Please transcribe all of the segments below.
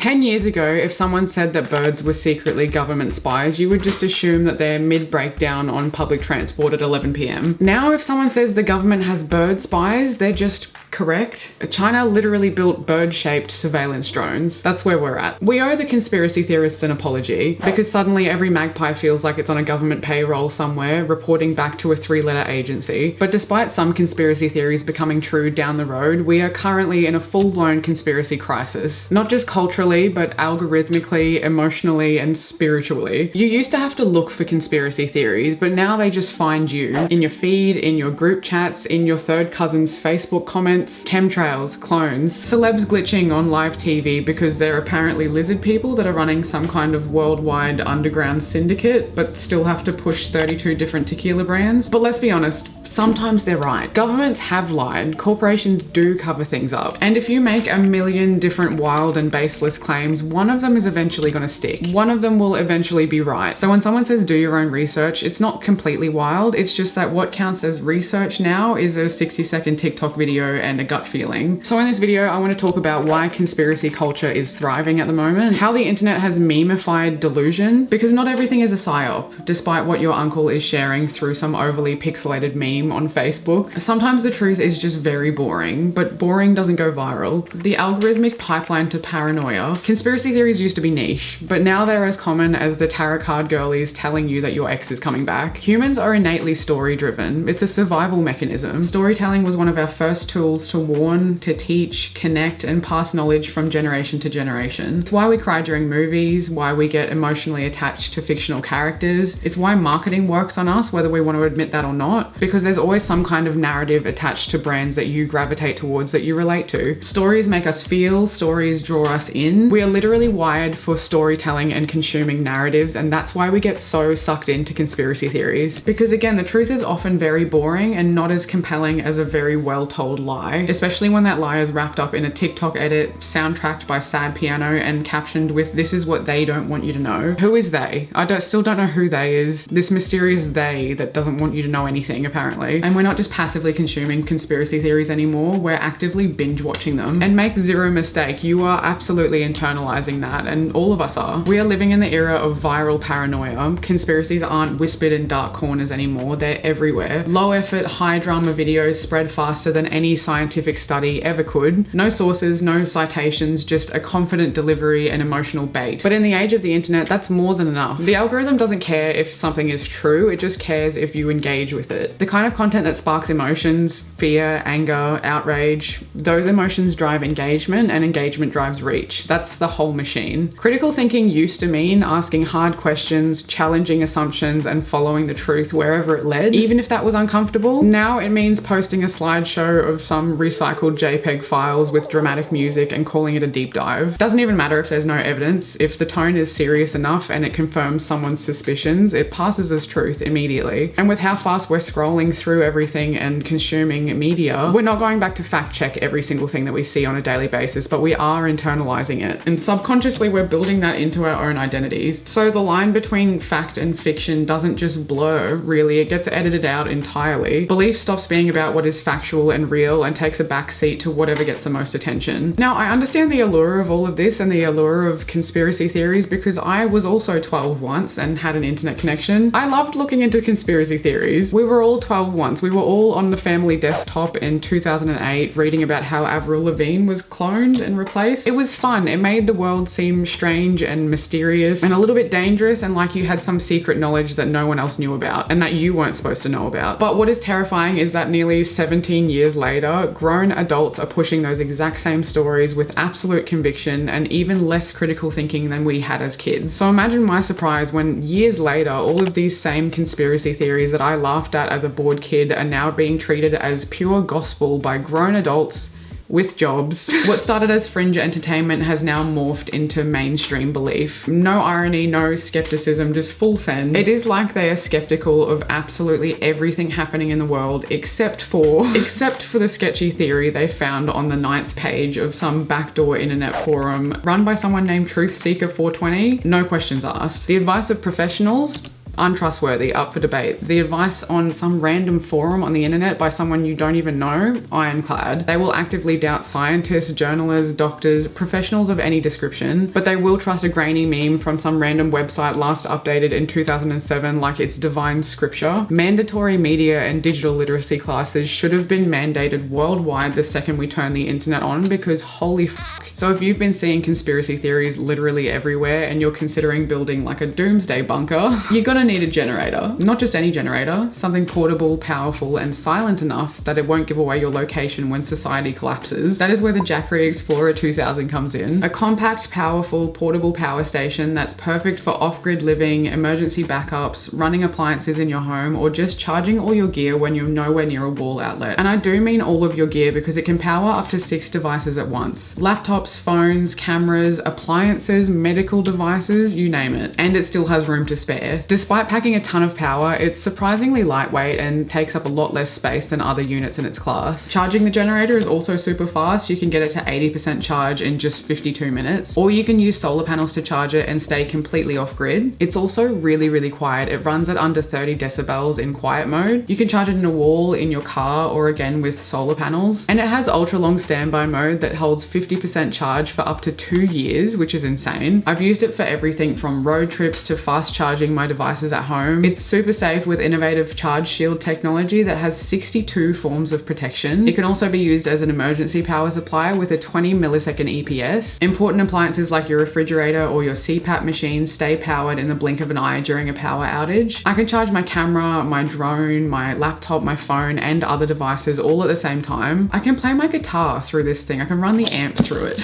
10 years ago, if someone said that birds were secretly government spies, you would just assume that they're mid-breakdown on public transport at 11 p.m. Now, if someone says the government has bird spies, they're just correct. China literally built bird-shaped surveillance drones. That's where we're at. We owe the conspiracy theorists an apology because suddenly every magpie feels like it's on a government payroll somewhere, reporting back to a 3-letter agency. But despite some conspiracy theories becoming true down the road, we are currently in a full-blown conspiracy crisis. Not just culturally, but algorithmically, emotionally, and spiritually. You used to have to look for conspiracy theories, but now they just find you. In your feed, in your group chats, in your third cousin's Facebook comments, chemtrails, clones, celebs glitching on live TV because they're apparently lizard people that are running some kind of worldwide underground syndicate, but still have to push 32 different tequila brands. But let's be honest, sometimes they're right. Governments have lied, corporations do cover things up, and if you make a million different wild and baseless claims, one of them is eventually going to stick. One of them will eventually be right. So when someone says do your own research, it's not completely wild, it's just that what counts as research now is a 60-second TikTok video and a gut feeling. So in this video, I want to talk about why conspiracy culture is thriving at the moment, how the internet has memeified delusion, because not everything is a psyop, despite what your uncle is sharing through some overly pixelated meme on Facebook. Sometimes the truth is just very boring, but boring doesn't go viral. The algorithmic pipeline to paranoia. Conspiracy theories used to be niche, but now they're as common as the tarot card girlies telling you that your ex is coming back. Humans are innately story driven. It's a survival mechanism. Storytelling was one of our first tools to warn, to teach, connect, and pass knowledge from generation to generation. It's why we cry during movies, why we get emotionally attached to fictional characters. It's why marketing works on us, whether we want to admit that or not, because there's always some kind of narrative attached to brands that you gravitate towards, that you relate to. Stories make us feel, stories draw us in. We are literally wired for storytelling and consuming narratives, and that's why we get so sucked into conspiracy theories. Because again, the truth is often very boring and not as compelling as a very well-told lie, especially when that lie is wrapped up in a TikTok edit, soundtracked by sad piano, and captioned with "this is what they don't want you to know." Who is they? I still don't know who they is. This mysterious they that doesn't want you to know anything, apparently. And we're not just passively consuming conspiracy theories anymore, we're actively binge watching them. And make zero mistake, you are absolutely internalizing that, and all of us are. We are living in the era of viral paranoia. Conspiracies aren't whispered in dark corners anymore, they're everywhere. Low effort, high drama videos spread faster than any scientific study ever could. No sources, no citations, just a confident delivery and emotional bait. But in the age of the internet, that's more than enough. The algorithm doesn't care if something is true, it just cares if you engage with it. The kind of content that sparks emotions, fear, anger, outrage, those emotions drive engagement, and engagement drives reach. That's the whole machine. Critical thinking used to mean asking hard questions, challenging assumptions, and following the truth wherever it led, even if that was uncomfortable. Now it means posting a slideshow of some recycled JPEG files with dramatic music and calling it a deep dive. Doesn't even matter if there's no evidence. If the tone is serious enough and it confirms someone's suspicions, it passes as truth immediately. And with how fast we're scrolling through everything and consuming media, we're not going back to fact check every single thing that we see on a daily basis, but we are internalizing it. And subconsciously, we're building that into our own identities. So the line between fact and fiction doesn't just blur, really, it gets edited out entirely. Belief stops being about what is factual and real and takes a backseat to whatever gets the most attention. Now, I understand the allure of all of this and the allure of conspiracy theories because I was also 12 once and had an internet connection. I loved looking into conspiracy theories. We were all 12 once. We were all on the family desktop in 2008 reading about how Avril Lavigne was cloned and replaced. It was fun. It made the world seem strange and mysterious and a little bit dangerous, and like you had some secret knowledge that no one else knew about and that you weren't supposed to know about. But what is terrifying is that nearly 17 years later, grown adults are pushing those exact same stories with absolute conviction and even less critical thinking than we had as kids. So imagine my surprise when years later, all of these same conspiracy theories that I laughed at as a bored kid are now being treated as pure gospel by grown adults with jobs. What started as fringe entertainment has now morphed into mainstream belief. No irony, no skepticism, just full send. It is like they are skeptical of absolutely everything happening in the world except for the sketchy theory they found on the 9th page of some backdoor internet forum run by someone named Truth Seeker 420. No questions asked. The advice of professionals? untrustworthy, up for debate. The advice on some random forum on the internet by someone you don't even know, ironclad. They will actively doubt scientists, journalists, doctors, professionals of any description, but they will trust a grainy meme from some random website last updated in 2007 like it's divine scripture. Mandatory media and digital literacy classes should have been mandated worldwide the second we turn the internet on, because holy f***. So if you've been seeing conspiracy theories literally everywhere and you're considering building like a doomsday bunker, you're gonna need a generator. Not just any generator, something portable, powerful, and silent enough that it won't give away your location when society collapses. That is where the Jackery Explorer 2000 comes in. A compact, powerful, portable power station that's perfect for off-grid living, emergency backups, running appliances in your home, or just charging all your gear when you're nowhere near a wall outlet. And I do mean all of your gear because it can power up to 6 devices at once. Laptops, phones, cameras, appliances, medical devices, you name it. And it still has room to spare. Despite packing a ton of power, it's surprisingly lightweight and takes up a lot less space than other units in its class. Charging the generator is also super fast. You can get it to 80% charge in just 52 minutes. Or you can use solar panels to charge it and stay completely off grid. It's also really, really quiet. It runs at under 30 decibels in quiet mode. You can charge it in a wall, in your car, or again with solar panels. And it has ultra long standby mode that holds 50% charge for up to 2 years, which is insane. I've used it for everything from road trips to fast charging my devices at home. It's super safe with innovative charge shield technology that has 62 forms of protection. It can also be used as an emergency power supply with a 20 millisecond EPS. Important appliances like your refrigerator or your CPAP machine stay powered in the blink of an eye during a power outage. I can charge my camera, my drone, my laptop, my phone, and other devices all at the same time. I can play my guitar through this thing. I can run the amp through it.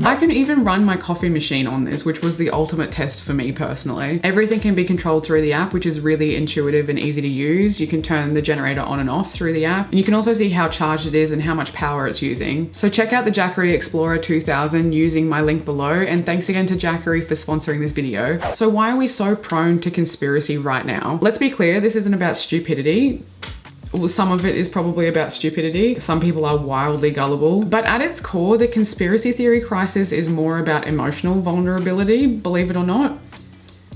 I can even run my coffee machine on this, which was the ultimate test for me personally. Everything can be controlled through the app, which is really intuitive and easy to use. You can turn the generator on and off through the app, and you can also see how charged it is and how much power it's using. So check out the Jackery Explorer 2000 using my link below, and thanks again to Jackery for sponsoring this video. So why are we so prone to conspiracy right now? Let's be clear, this isn't about stupidity. Well, some of it is probably about stupidity. Some people are wildly gullible. But at its core, the conspiracy theory crisis is more about emotional vulnerability, believe it or not.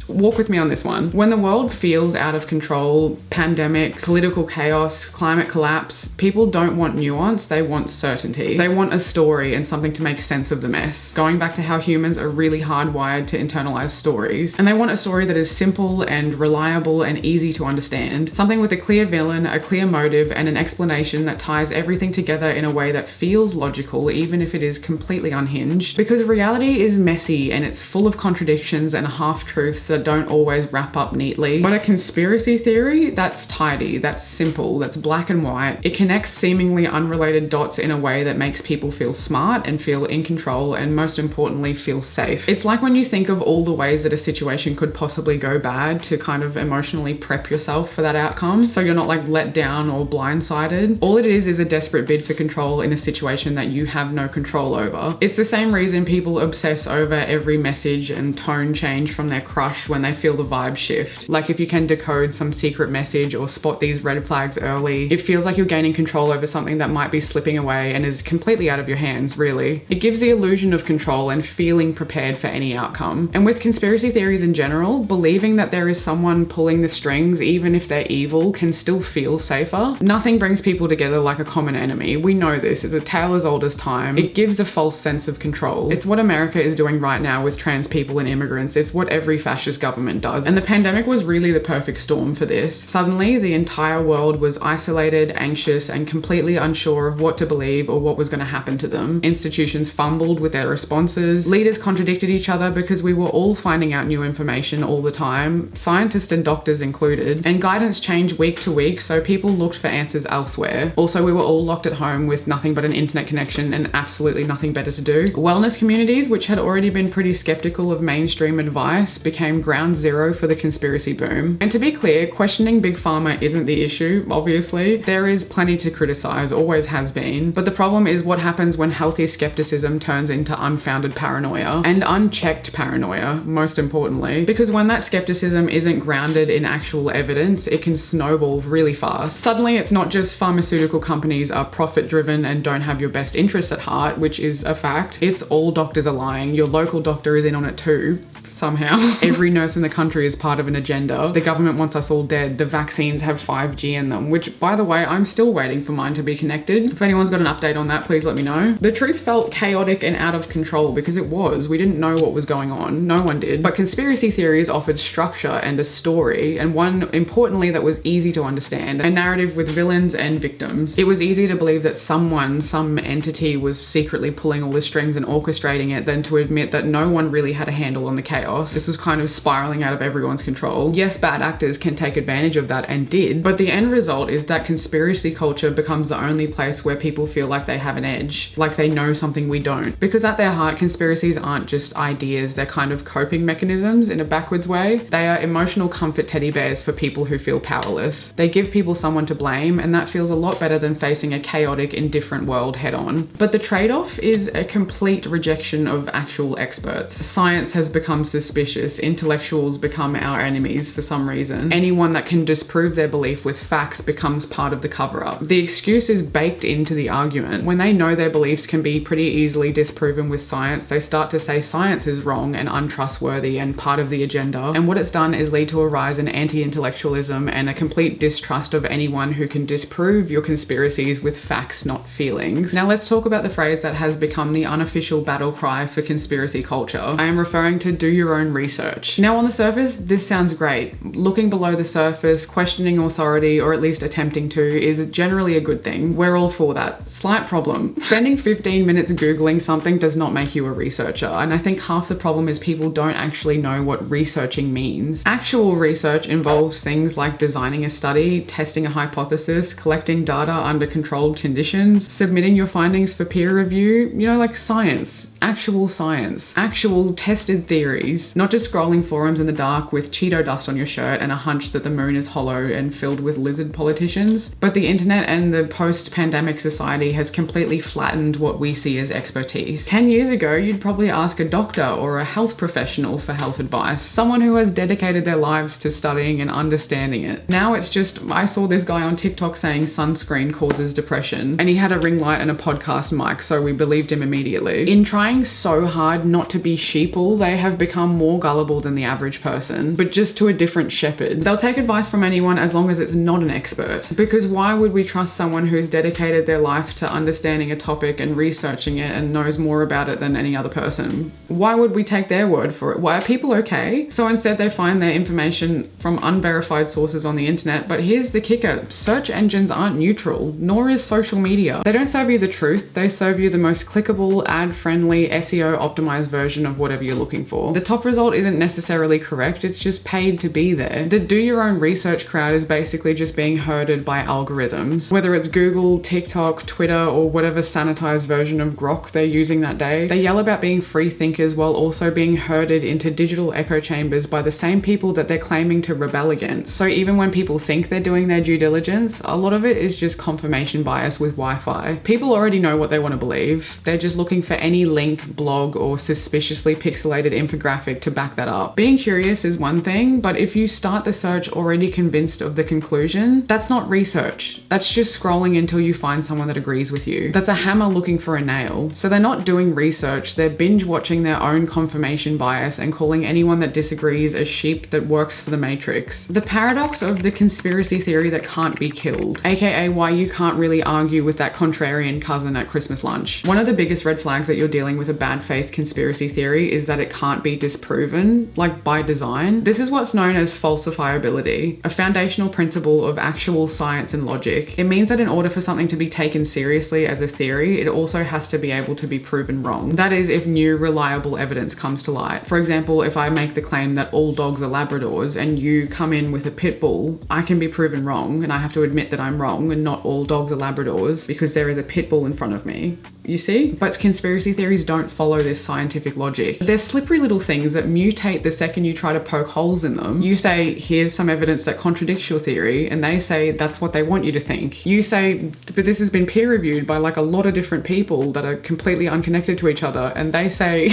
Walk with me on this one. When the world feels out of control, pandemics, political chaos, climate collapse, people don't want nuance, they want certainty. They want a story and something to make sense of the mess. Going back to how humans are really hardwired to internalize stories. And they want a story that is simple and reliable and easy to understand. Something with a clear villain, a clear motive, and an explanation that ties everything together in a way that feels logical, even if it is completely unhinged. Because reality is messy and it's full of contradictions and half-truths that don't always wrap up neatly. But a conspiracy theory, that's tidy, that's simple, that's black and white. It connects seemingly unrelated dots in a way that makes people feel smart and feel in control, and most importantly, feel safe. It's like when you think of all the ways that a situation could possibly go bad to kind of emotionally prep yourself for that outcome, so you're not like let down or blindsided. All it is a desperate bid for control in a situation that you have no control over. It's the same reason people obsess over every message and tone change from their crush when they feel the vibe shift. Like if you can decode some secret message or spot these red flags early, it feels like you're gaining control over something that might be slipping away and is completely out of your hands, really. It gives the illusion of control and feeling prepared for any outcome. And with conspiracy theories in general, believing that there is someone pulling the strings, even if they're evil, can still feel safer. Nothing brings people together like a common enemy. We know this. It's a tale as old as time. It gives a false sense of control. It's what America is doing right now with trans people and immigrants. It's what every fascist government does. And the pandemic was really the perfect storm for this. Suddenly, the entire world was isolated, anxious, and completely unsure of what to believe or what was going to happen to them. Institutions fumbled with their responses. Leaders contradicted each other because we were all finding out new information all the time, scientists and doctors included. And guidance changed week to week, so people looked for answers elsewhere. Also, we were all locked at home with nothing but an internet connection and absolutely nothing better to do. Wellness communities, which had already been pretty skeptical of mainstream advice, became ground zero for the conspiracy boom. And to be clear, questioning Big Pharma isn't the issue, obviously. There is plenty to criticize, always has been. But the problem is what happens when healthy skepticism turns into unfounded paranoia, and unchecked paranoia, most importantly. Because when that skepticism isn't grounded in actual evidence, it can snowball really fast. Suddenly, it's not just pharmaceutical companies are profit-driven and don't have your best interests at heart, which is a fact. It's all doctors are lying. Your local doctor is in on it too, somehow. Every nurse in the country is part of an agenda. The government wants us all dead. The vaccines have 5G in them, which, by the way, I'm still waiting for mine to be connected. If anyone's got an update on that, please let me know. The truth felt chaotic and out of control because it was. We didn't know what was going on. No one did. But conspiracy theories offered structure and a story, and one, importantly, that was easy to understand. A narrative with villains and victims. It was easier to believe that someone, some entity was secretly pulling all the strings and orchestrating it than to admit that no one really had a handle on the chaos. This was kind of spiraling out of everyone's control. Yes, bad actors can take advantage of that and did, but the end result is that conspiracy culture becomes the only place where people feel like they have an edge, like they know something we don't. Because at their heart, conspiracies aren't just ideas, they're kind of coping mechanisms in a backwards way. They are emotional comfort teddy bears for people who feel powerless. They give people someone to blame, and that feels a lot better than facing a chaotic, indifferent world head on. But the trade-off is a complete rejection of actual experts. Science has become suspicious. Intellectuals become our enemies for some reason. Anyone that can disprove their belief with facts becomes part of the cover-up. The excuse is baked into the argument. When they know their beliefs can be pretty easily disproven with science, they start to say science is wrong and untrustworthy and part of the agenda. And what it's done is lead to a rise in anti-intellectualism and a complete distrust of anyone who can disprove your conspiracies with facts, not feelings. Now let's talk about the phrase that has become the unofficial battle cry for conspiracy culture. I am referring to do your own research. Now on the surface, this sounds great. Looking below the surface, questioning authority, or at least attempting to, is generally a good thing. We're all for that. Slight problem. Spending 15 minutes Googling something does not make you a researcher, and I think half the problem is people don't actually know what researching means. Actual research involves things like designing a study, testing a hypothesis, collecting data under controlled conditions, submitting your findings for peer review, you know, like science. Actual science. Actual tested theories. Not just scrolling forums in the dark with Cheeto dust on your shirt and a hunch that the moon is hollow and filled with lizard politicians. But the internet and the post-pandemic society has completely flattened what we see as expertise. 10 years ago, you'd probably ask a doctor or a health professional for health advice. Someone who has dedicated their lives to studying and understanding it. Now it's just, I saw this guy on TikTok saying sunscreen causes depression, and he had a ring light and a podcast mic, so we believed him immediately. In trying so hard not to be sheeple, they have become more gullible than the average person, but just to a different shepherd. They'll take advice from anyone as long as it's not an expert. Because why would we trust someone who's dedicated their life to understanding a topic and researching it and knows more about it than any other person? Why would we take their word for it? Why are people okay? So instead they find their information from unverified sources on the internet. But here's the kicker. Search engines aren't neutral, nor is social media. They don't serve you the truth, they serve you the most clickable, ad-friendly, SEO optimized version of whatever you're looking for. The top result isn't necessarily correct, it's just paid to be there. The do your own research crowd is basically just being herded by algorithms. Whether it's Google, TikTok, Twitter, or whatever sanitized version of grok they're using that day, they yell about being free thinkers while also being herded into digital echo chambers by the same people that they're claiming to rebel against. So even when people think they're doing their due diligence, a lot of it is just confirmation bias with Wi-Fi. People already know what they want to believe. They're just looking for any link, blog, or suspiciously pixelated infographic to back that up. Being curious is one thing, but if you start the search already convinced of the conclusion, that's not research. That's just scrolling until you find someone that agrees with you. That's a hammer looking for a nail. So they're not doing research, they're binge watching their own confirmation bias and calling anyone that disagrees a sheep that works for the Matrix. The paradox of the conspiracy theory that can't be killed, aka why you can't really argue with that contrarian cousin at Christmas lunch. One of the biggest red flags that you're dealing with a bad faith conspiracy theory is that it can't be disproven, like by design. This is what's known as falsifiability, a foundational principle of actual science and logic. It means that in order for something to be taken seriously as a theory, it also has to be able to be proven wrong. That is, if new reliable evidence comes to light. For example, if I make the claim that all dogs are Labradors and you come in with a pit bull, I can be proven wrong and I have to admit that I'm wrong and not all dogs are Labradors because there is a pit bull in front of me. You see? But conspiracy theories theories don't follow this scientific logic. They're slippery little things that mutate the second you try to poke holes in them. You say, here's some evidence that contradicts your theory, and they say that's what they want you to think. You say, but this has been peer reviewed by like a lot of different people that are completely unconnected to each other, and they say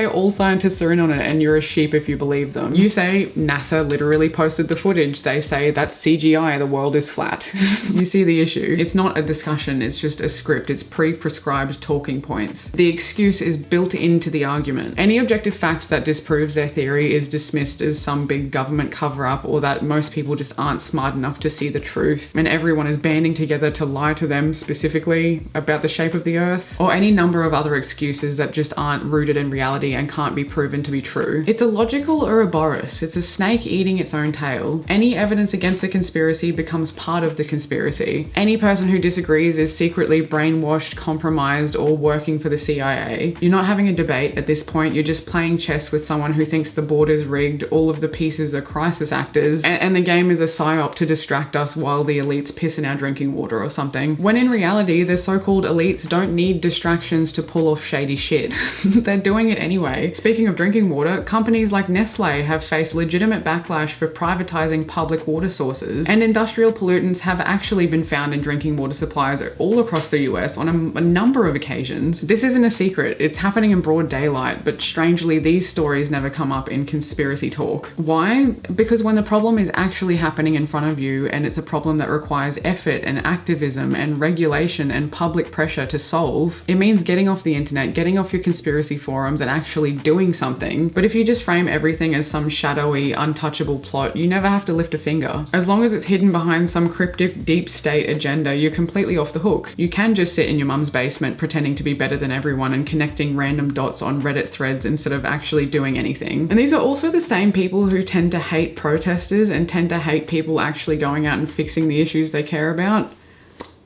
all scientists are in on it and you're a sheep if you believe them. You say NASA literally posted the footage. They say that's CGI, the world is flat. You see the issue. It's not a discussion, it's just a script. It's pre-prescribed talking points. The excuse is built into the argument. Any objective fact that disproves their theory is dismissed as some big government cover-up, or that most people just aren't smart enough to see the truth, and everyone is banding together to lie to them specifically about the shape of the earth, or any number of other excuses that just aren't rooted in reality and can't be proven to be true. It's illogical Ouroboros. It's a snake eating its own tail. Any evidence against a conspiracy becomes part of the conspiracy. Any person who disagrees is secretly brainwashed, compromised, or working for the CIA. You're not having a debate at this point, you're just playing chess with someone who thinks the board is rigged, all of the pieces are crisis actors, and the game is a psyop to distract us while the elites piss in our drinking water or something. When in reality, the so-called elites don't need distractions to pull off shady shit. They're doing it anyway. Speaking of drinking water, companies like Nestle have faced legitimate backlash for privatizing public water sources, and industrial pollutants have actually been found in drinking water supplies all across the US on a number of occasions. This isn't a secret, it's happening in broad daylight, but strangely these stories never come up in conspiracy talk. Why? Because when the problem is actually happening in front of you, and it's a problem that requires effort and activism and regulation and public pressure to solve, it means getting off the internet, getting off your conspiracy forums and actually doing something. But if you just frame everything as some shadowy, untouchable plot, you never have to lift a finger. As long as it's hidden behind some cryptic deep state agenda, you're completely off the hook. You can just sit in your mum's basement pretending to be better than everyone and connecting random dots on Reddit threads instead of actually doing anything. And these are also the same people who tend to hate protesters and tend to hate people actually going out and fixing the issues they care about,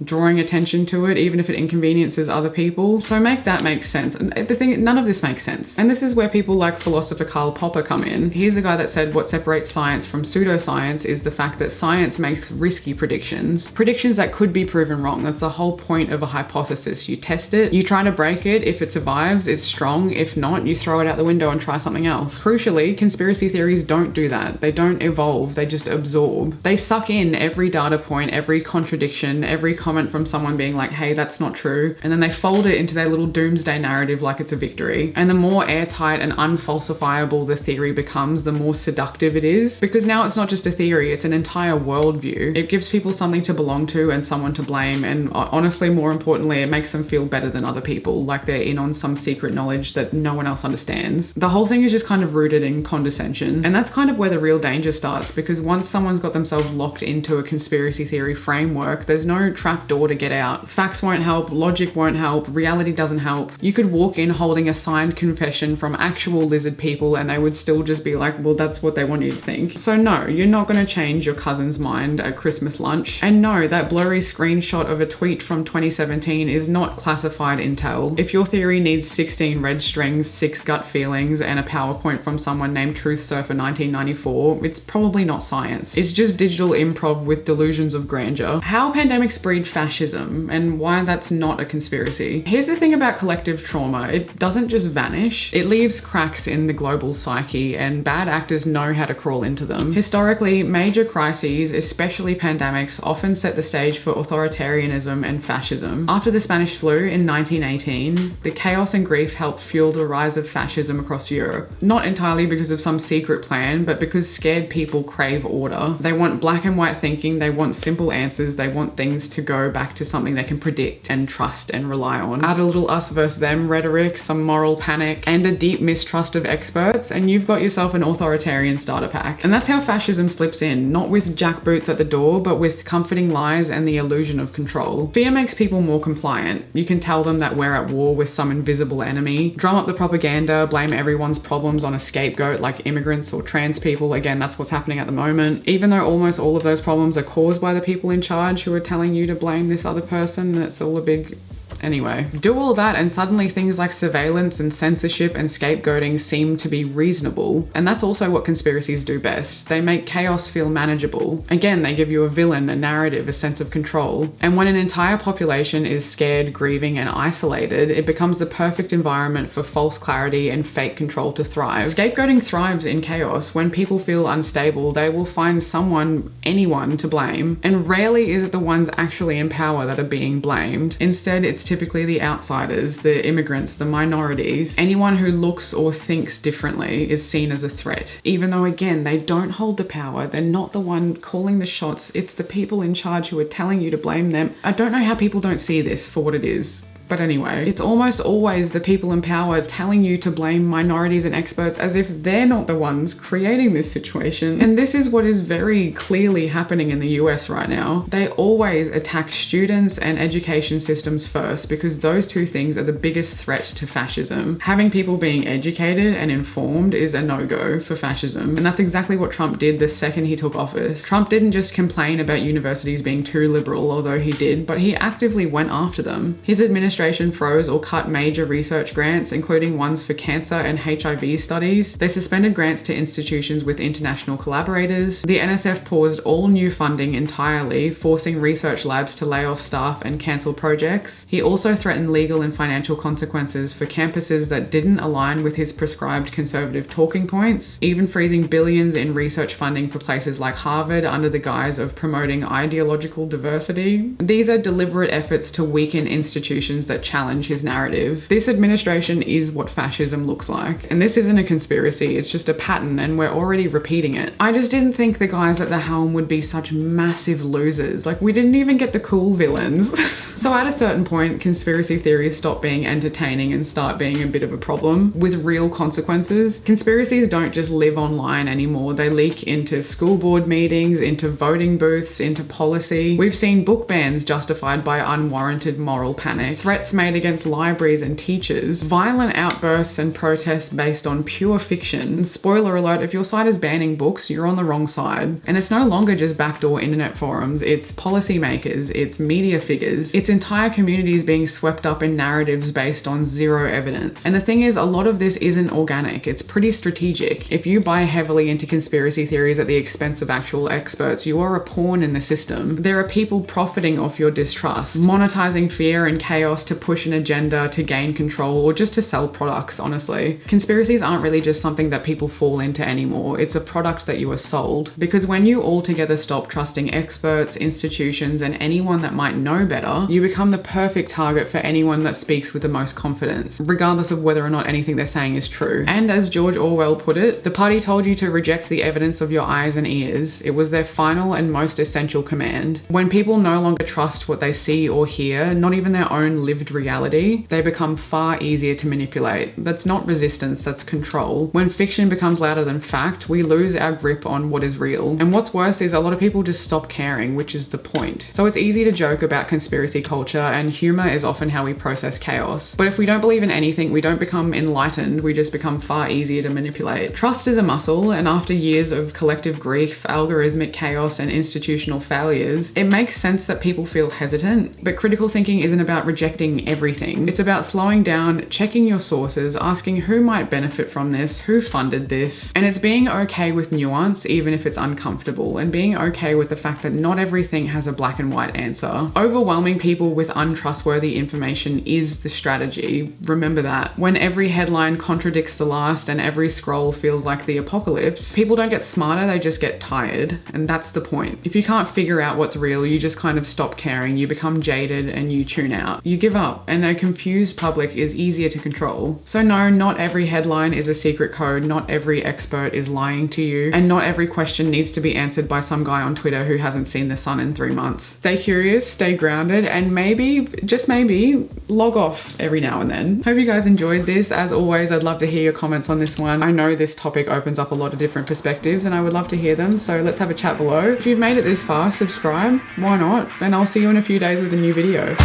drawing attention to it, even if it inconveniences other people. So make that make sense. And the thing, none of this makes sense. And this is where people like philosopher Karl Popper come in. He's the guy that said what separates science from pseudoscience is the fact that science makes risky predictions. Predictions that could be proven wrong. That's the whole point of a hypothesis. You test it, you try to break it. If it survives, it's strong. If not, you throw it out the window and try something else. Crucially, conspiracy theories don't do that. They don't evolve, they just absorb. They suck in every data point, every contradiction, every comment from someone being like, hey, that's not true. And then they fold it into their little doomsday narrative like it's a victory. And the more airtight and unfalsifiable the theory becomes, the more seductive it is. Because now it's not just a theory, it's an entire worldview. It gives people something to belong to and someone to blame. And honestly, more importantly, it makes them feel better than other people, like they're in on some secret knowledge that no one else understands. The whole thing is just kind of rooted in condescension. And that's kind of where the real danger starts, because once someone's got themselves locked into a conspiracy theory framework, there's no trap door to get out. Facts won't help, logic won't help, reality doesn't help. You could walk in holding a signed confession from actual lizard people and they would still just be like, well, that's what they want you to think. So no, you're not going to change your cousin's mind at Christmas lunch. And no, that blurry screenshot of a tweet from 2017 is not classified intel. If your theory needs 16 red strings, 6 gut feelings, and a PowerPoint from someone named Truth Surfer 1994, it's probably not science. It's just digital improv with delusions of grandeur. How pandemics breed fascism and why that's not a conspiracy. Here's the thing about collective trauma. It doesn't just vanish. It leaves cracks in the global psyche, and bad actors know how to crawl into them. Historically, major crises, especially pandemics, often set the stage for authoritarianism and fascism. After the Spanish flu in 1918, the chaos and grief helped fuel the rise of fascism across Europe. Not entirely because of some secret plan, but because scared people crave order. They want black and white thinking, they want simple answers, they want things to go back to something they can predict and trust and rely on. Add a little us versus them rhetoric, some moral panic, and a deep mistrust of experts, and you've got yourself an authoritarian starter pack. And that's how fascism slips in, not with jackboots at the door, but with comforting lies and the illusion of control. Fear makes people more compliant. You can tell them that we're at war with some invisible enemy, drum up the propaganda, blame everyone's problems on a scapegoat like immigrants or trans people. Again, that's what's happening at the moment. Even though almost all of those problems are caused by the people in charge who are telling you to blame this other person, and it's all a big Anyway, do all that and suddenly things like surveillance and censorship and scapegoating seem to be reasonable. And that's also what conspiracies do best. They make chaos feel manageable. Again, they give you a villain, a narrative, a sense of control. And when an entire population is scared, grieving, and isolated, it becomes the perfect environment for false clarity and fake control to thrive. Scapegoating thrives in chaos. When people feel unstable, they will find someone, anyone, to blame. And rarely is it the ones actually in power that are being blamed. Instead, it's typically the outsiders, the immigrants, the minorities. Anyone who looks or thinks differently is seen as a threat. Even though, again, they don't hold the power. They're not the one calling the shots. It's the people in charge who are telling you to blame them. I don't know how people don't see this for what it is. But anyway, it's almost always the people in power telling you to blame minorities and experts as if they're not the ones creating this situation. And this is what is very clearly happening in the US right now. They always attack students and education systems first because those two things are the biggest threat to fascism. Having people being educated and informed is a no-go for fascism. And that's exactly what Trump did the second he took office. Trump didn't just complain about universities being too liberal, although he did, but he actively went after them. His administration froze or cut major research grants, including ones for cancer and HIV studies. They suspended grants to institutions with international collaborators. The NSF paused all new funding entirely, forcing research labs to lay off staff and cancel projects. He also threatened legal and financial consequences for campuses that didn't align with his prescribed conservative talking points, even freezing billions in research funding for places like Harvard under the guise of promoting ideological diversity. These are deliberate efforts to weaken institutions that challenge his narrative. This administration is what fascism looks like. And this isn't a conspiracy, it's just a pattern and we're already repeating it. I just didn't think the guys at the helm would be such massive losers. Like, we didn't even get the cool villains. So at a certain point, conspiracy theories stop being entertaining and start being a bit of a problem with real consequences. Conspiracies don't just live online anymore. They leak into school board meetings, into voting booths, into policy. We've seen book bans justified by unwarranted moral panic, threats made against libraries and teachers, violent outbursts and protests based on pure fiction. Spoiler alert, if your site is banning books, you're on the wrong side. And it's no longer just backdoor internet forums, it's policymakers, it's media figures, it's entire communities being swept up in narratives based on zero evidence. And the thing is, a lot of this isn't organic, it's pretty strategic. If you buy heavily into conspiracy theories at the expense of actual experts, you are a pawn in the system. There are people profiting off your distrust, monetizing fear and chaos to push an agenda, to gain control, or just to sell products, honestly. Conspiracies aren't really just something that people fall into anymore, it's a product that you are sold. Because when you altogether stop trusting experts, institutions, and anyone that might know better, you become the perfect target for anyone that speaks with the most confidence, regardless of whether or not anything they're saying is true. And as George Orwell put it, the party told you to reject the evidence of your eyes and ears. It was their final and most essential command. When people no longer trust what they see or hear, not even their own lived reality, they become far easier to manipulate. That's not resistance, that's control. When fiction becomes louder than fact, we lose our grip on what is real. And what's worse is a lot of people just stop caring, which is the point. So it's easy to joke about conspiracy culture, and humor is often how we process chaos. But if we don't believe in anything, we don't become enlightened, we just become far easier to manipulate. Trust is a muscle, and after years of collective grief, algorithmic chaos, and institutional failures, it makes sense that people feel hesitant. But critical thinking isn't about rejecting everything. It's about slowing down, checking your sources, asking who might benefit from this, who funded this, and it's being okay with nuance even if it's uncomfortable, and being okay with the fact that not everything has a black and white answer. Overwhelming people with untrustworthy information is the strategy. Remember that. When every headline contradicts the last and every scroll feels like the apocalypse, people don't get smarter, they just get tired. And that's the point. If you can't figure out what's real, you just kind of stop caring, you become jaded and you tune out. You give up, and a confused public is easier to control. So no, not every headline is a secret code, not every expert is lying to you, and not every question needs to be answered by some guy on Twitter who hasn't seen the sun in 3 months. Stay curious, stay grounded, and maybe, just maybe, log off every now and then. Hope you guys enjoyed this. As always, I'd love to hear your comments on this one. I know this topic opens up a lot of different perspectives and I would love to hear them, so let's have a chat below. If you've made it this far, subscribe, why not? And I'll see you in a few days with a new video.